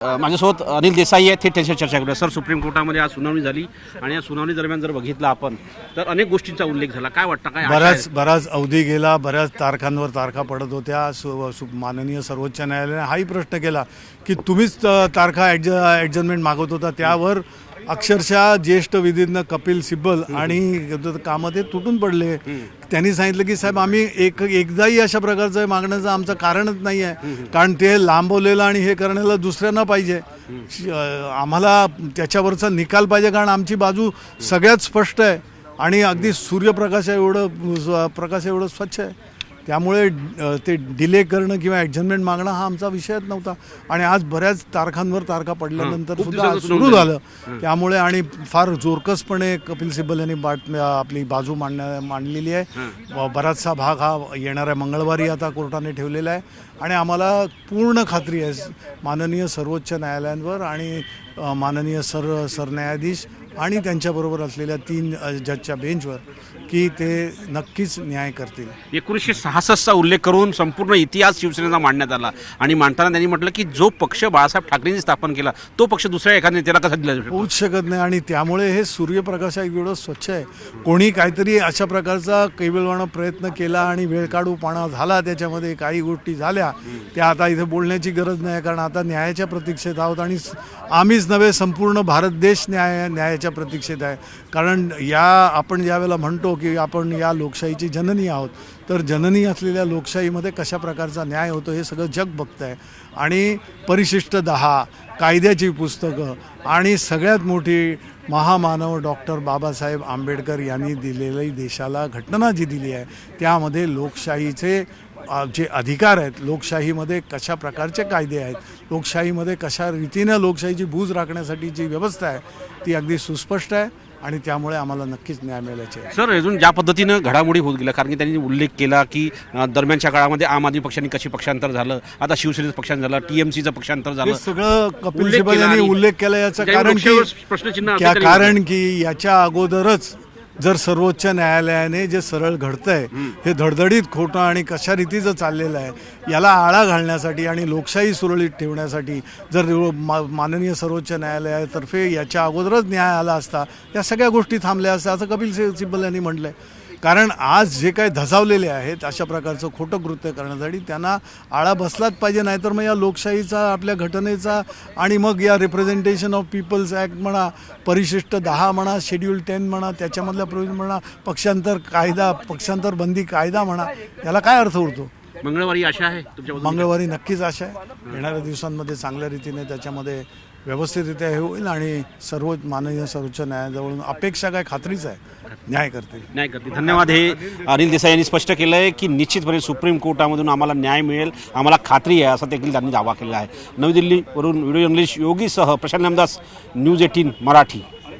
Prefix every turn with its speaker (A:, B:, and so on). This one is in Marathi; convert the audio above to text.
A: माझ्यासोबत अनिल देसाई आहे, थेट त्यांच्याशी चर्चा करूया. सर, सुप्रीम कोर्टामध्ये आज सुनावणी झाली आणि या सुनावणी दरम्यान जर बघितलं आपण तर अनेक गोष्टींचा उल्लेख झाला. काय वाटतं, काय
B: बराच अवधी गेला, बऱ्याच तारखांवर तारखा पडत होत्या. माननीय सर्वोच्च न्यायालयाने हाही प्रश्न केला की तुम्हीच तारखा ॲडजस्टमेंट मागवत होता. त्यावर अक्षरशः ज्येष्ठ विधिज्ञ कपिल सिब्बल आणि कामं ते तुटून पडले. त्यांनी सांगितलं की साहेब आम्ही एकदाही अशा प्रकारचं मागण्याचं आमचं कारणच नाही आहे, कारण ते लांबवलेलं आणि हे करण्याला दुसऱ्यांना पाहिजे. आम्हाला त्याच्यावरचा निकाल पाहिजे, कारण आमची बाजू सगळ्यात स्पष्ट आहे आणि अगदी सूर्यप्रकाश एवढं स्वच्छ आहे. त्यामुळे ते डिले करणं किंवा ॲडजस्टमेंट मागणं हा आमचा विषयच नव्हता. आणि आज बऱ्याच तारखांवर तारखा पडल्यानंतर सुद्धा सुरू झालं. त्यामुळे आणि फार जोरकसपणे कपिल सिब्बल यांनी आपली बाजू मांडलेली आहे. बराचसा भाग हा येणाऱ्या मंगळवारी आता कोर्टाने ठेवलेला आहे आणि आम्हाला पूर्ण खात्री आहे माननीय सर्वोच्च न्यायालयांवर आणि माननीय सरन्यायाधीश आणि त्यांच्याबरोबर असलेल्या 3 जजच्या बेंचवर की ते नक्कीच न्याय करतील.
A: 1966चा उल्लेख करून संपूर्ण इतिहास शिवसेनेचा मांडण्यात आला आणि मांडताना त्यांनी म्हटलं की जो पक्ष बाळासाहेब ठाकरेंनी स्थापन केला तो पक्ष दुसऱ्या एखाद्या नेत्याला कसा दिला जाऊ शकतो?
B: होऊच शकत नाही. आणि त्यामुळे हे सूर्यप्रकाश एवढं स्वच्छ आहे. कोणी काहीतरी अशा प्रकारचा कैबलवाणा प्रयत्न केला आणि वेळकाढूपणा झाला, त्याच्यामध्ये काही गोष्टी झाल्या, त्या आता इथे बोलण्याची गरज नाही, कारण आता न्यायाच्या प्रतीक्षेत आहोत. आणि आम्हीच नव्हे, संपूर्ण भारत देश न्यायाच्या प्रतीक्षेत आहे. कारण आपण ज्यावेळेला म्हणतो की आपण या लोकशाहीची जननी आहोत, तर जननी असलेल्या लोकशाहीमध्ये कशा प्रकारचा न्याय होतो हे सगळं जग बघतं आहे. आणि परिशिष्ट 10 कायद्याची पुस्तकं आणि सगळ्यात मोठी महामानव डॉक्टर बाबासाहेब आंबेडकर यांनी दिलेली देशाला घटना जी दिली आहे, त्यामध्ये लोकशाहीचे जे अधिकार आहेत, लोकशाहीमध्ये कशा प्रकारचे कायदे आहेत, लोकशाहीमध्ये कशा रीतीनं लोकशाहीची बूज राखण्यासाठी जी व्यवस्था आहे ती अगदी सुस्पष्ट आहे आणि त्यामुळे आम्हाला नक्कीच न्याय मिळायचे आहे.
A: सर, अजून ज्या पद्धतीनं घडामोडी होत गेल्या, कारण की त्यांनी उल्लेख केला की दरम्यानच्या काळामध्ये आम आदमी पक्षाने कशी पक्षांतर झालं, आता शिवसेनेचं पक्षांतर झालं, TMCचं पक्षांतर झालं,
B: सगळं कपिल सिब्बल यांनी उल्लेख केला. याचं कारण की याच्या अगोदरच जर सर्वोच्च न्यायालयाने जे सरळ घडतंय हे धडधडीत खोटं आणि कशा रीतीचं चाललेलं आहे याला आळा घालण्यासाठी आणि लोकशाही सुरळीत ठेवण्यासाठी जर माननीय सर्वोच्च न्यायालयातर्फे याच्या अगोदरच न्याय आला असता, या सगळ्या गोष्टी थांबल्या असत्या असं कपिल सिब्बल यांनी म्हटलं आहे. कारण आज जे काही धजावलेले आहेत अशा प्रकारचं खोटं कृत्य करण्यासाठी त्यांना आळा बसलाच पाहिजे. नाहीतर मग या लोकशाहीचा, आपल्या घटनेचा आणि मग या रिप्रेझेंटेशन ऑफ पीपल्स ॲक्ट म्हणा, परिशिष्ट 10 म्हणा, शेड्यूल 10 म्हणा, त्याच्यामधल्या प्रोव्हिजन म्हणा, पक्षांतर बंदी कायदा म्हणा, याला काय अर्थ उरतो?
A: मंगळवारी आशा आहे तुमच्या?
B: मंगळवारी नक्कीच आशा आहे. येणाऱ्या दिवसांमध्ये चांगल्या रीतीने त्याच्यामध्ये व्यवस्थितरित्या हे होईल आणि माननीय सर्वोच्च न्यायालयाजवळून अपेक्षा काय, खात्रीच आहे, न्याय करतील.
A: धन्यवाद. हे अनिल देसाई यांनी स्पष्ट केलं आहे की निश्चितपणे सुप्रीम कोर्टामधून आम्हाला न्याय मिळेल, आम्हाला खात्री आहे, असं देखील त्यांनी दावा केला आहे. नवी दिल्लीवरून व्हिडिओ जर्नलिस्ट योगीसह प्रशांत नामदास, न्यूज 18 मराठी.